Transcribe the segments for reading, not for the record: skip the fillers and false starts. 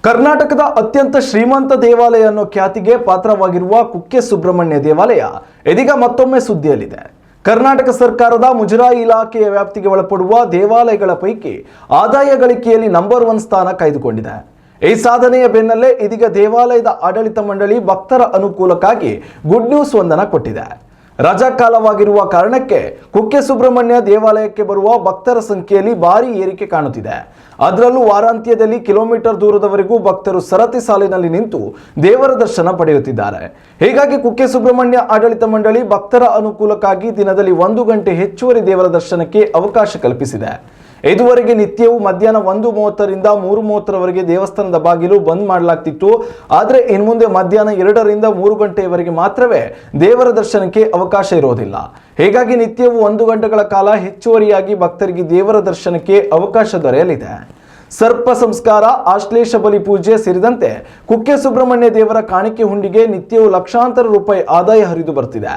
ಕರ್ನಾಟಕದ ಅತ್ಯಂತ ಶ್ರೀಮಂತ ದೇವಾಲಯ ಅನ್ನೋ ಖ್ಯಾತಿಗೆ ಪಾತ್ರವಾಗಿರುವ ಕುಕ್ಕೆ ಸುಬ್ರಹ್ಮಣ್ಯ ದೇವಾಲಯ ಇದೀಗ ಮತ್ತೊಮ್ಮೆ ಸುದ್ದಿಯಲ್ಲಿದೆ. ಕರ್ನಾಟಕ ಸರ್ಕಾರದ ಮುಜರಾಯಿ ಇಲಾಖೆಯ ವ್ಯಾಪ್ತಿಗೆ ಒಳಪಡುವ ದೇವಾಲಯಗಳ ಪೈಕಿ ಆದಾಯ ಗಳಿಕೆಯಲ್ಲಿ ನಂಬರ್ 1 ಸ್ಥಾನ ಕಾಯ್ದುಕೊಂಡಿದೆ. ಈ ಸಾಧನೆಯ ಬೆನ್ನಲ್ಲೇ ಇದೀಗ ದೇವಾಲಯದ ಆಡಳಿತ ಮಂಡಳಿ ಭಕ್ತರ ಅನುಕೂಲಕ್ಕಾಗಿ ಗುಡ್ ನ್ಯೂಸ್ ಒಂದನ್ನು ಕೊಟ್ಟಿದೆ. ರಜಾ ಕಾಲವಾಗಿರುವ ಕಾರಣಕ್ಕೆ ಕುಕ್ಕೆ ಸುಬ್ರಹ್ಮಣ್ಯ ದೇವಾಲಯಕ್ಕೆ ಬರುವ ಭಕ್ತರ ಸಂಖ್ಯೆಯಲ್ಲಿ ಭಾರಿ ಏರಿಕೆ ಕಾಣುತ್ತಿದೆ. ಅದರಲ್ಲೂ ವಾರಾಂತ್ಯದಲ್ಲಿ ಕಿಲೋಮೀಟರ್ ದೂರದವರೆಗೂ ಭಕ್ತರು ಸರತಿ ಸಾಲಿನಲ್ಲಿ ನಿಂತು ದೇವರ ದರ್ಶನ ಪಡೆಯುತ್ತಿದ್ದಾರೆ. ಹೀಗಾಗಿ ಕುಕ್ಕೆ ಸುಬ್ರಹ್ಮಣ್ಯ ಆಡಳಿತ ಮಂಡಳಿ ಭಕ್ತರ ಅನುಕೂಲಕ್ಕಾಗಿ ದಿನದಲ್ಲಿ 1 ಗಂಟೆ ಹೆಚ್ಚುವರಿ ದೇವರ ದರ್ಶನಕ್ಕೆ ಅವಕಾಶ ಕಲ್ಪಿಸಿದೆ. ಇದುವರೆಗೆ ನಿತ್ಯವೂ ಮಧ್ಯಾಹ್ನ 1:30 ರಿಂದ 3:30ರವರೆಗೆ ದೇವಸ್ಥಾನದ ಬಾಗಿಲು ಬಂದ್ ಮಾಡಲಾಗ್ತಿತ್ತು. ಆದರೆ ಇನ್ನು ಮುಂದೆ ಮಧ್ಯಾಹ್ನ 2 ರಿಂದ 3 ಗಂಟೆಯವರೆಗೆ ಮಾತ್ರವೇ ದೇವರ ದರ್ಶನಕ್ಕೆ ಅವಕಾಶ ಇರೋದಿಲ್ಲ. ಹೀಗಾಗಿ ನಿತ್ಯವೂ 1 ಗಂಟೆಗಳ ಕಾಲ ಹೆಚ್ಚುವರಿಯಾಗಿ ಭಕ್ತರಿಗೆ ದೇವರ ದರ್ಶನಕ್ಕೆ ಅವಕಾಶ ದೊರೆಯಲಿದೆ. ಸರ್ಪ ಸಂಸ್ಕಾರ, ಆಶ್ಲೇಷ ಬಲಿ ಪೂಜೆ ಸೇರಿದಂತೆ ಕುಕ್ಕೆ ಸುಬ್ರಹ್ಮಣ್ಯ ದೇವರ ಕಾಣಿಕೆ ಹುಂಡಿಗೆ ನಿತ್ಯವೂ ಲಕ್ಷಾಂತರ ರೂಪಾಯಿ ಆದಾಯ ಹರಿದು ಬರ್ತಿದೆ.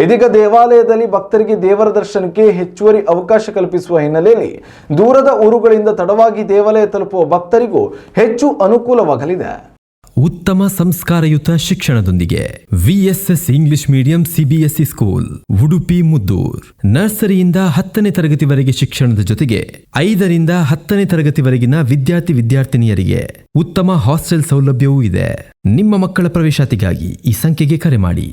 ಇದೀಗ ದೇವಾಲಯದಲ್ಲಿ ಭಕ್ತರಿಗೆ ದೇವರ ದರ್ಶನಕ್ಕೆ ಹೆಚ್ಚುವರಿ ಅವಕಾಶ ಕಲ್ಪಿಸುವ ಹಿನ್ನೆಲೆಯಲ್ಲಿ ದೂರದ ಊರುಗಳಿಂದ ತಡವಾಗಿ ದೇವಾಲಯ ತಲುಪುವ ಭಕ್ತರಿಗೂ ಹೆಚ್ಚು ಅನುಕೂಲವಾಗಲಿದೆ. ಉತ್ತಮ ಸಂಸ್ಕಾರಯುತ ಶಿಕ್ಷಣದೊಂದಿಗೆ VSS English medium CBSE school Udupi Muddur. ನರ್ಸರಿಯಿಂದ 10ನೇ ತರಗತಿವರೆಗೆ ಶಿಕ್ಷಣದ ಜೊತೆಗೆ 5 ರಿಂದ 10ನೇ ತರಗತಿವರೆಗಿನ ವಿದ್ಯಾರ್ಥಿನಿಯರಿಗೆ ಉತ್ತಮ ಹಾಸ್ಟೆಲ್ ಸೌಲಭ್ಯವೂ ಇದೆ. ನಿಮ್ಮ ಮಕ್ಕಳ ಪ್ರವೇಶಾತಿಗಾಗಿ ಈ ಸಂಖ್ಯೆಗೆ ಕರೆ ಮಾಡಿ.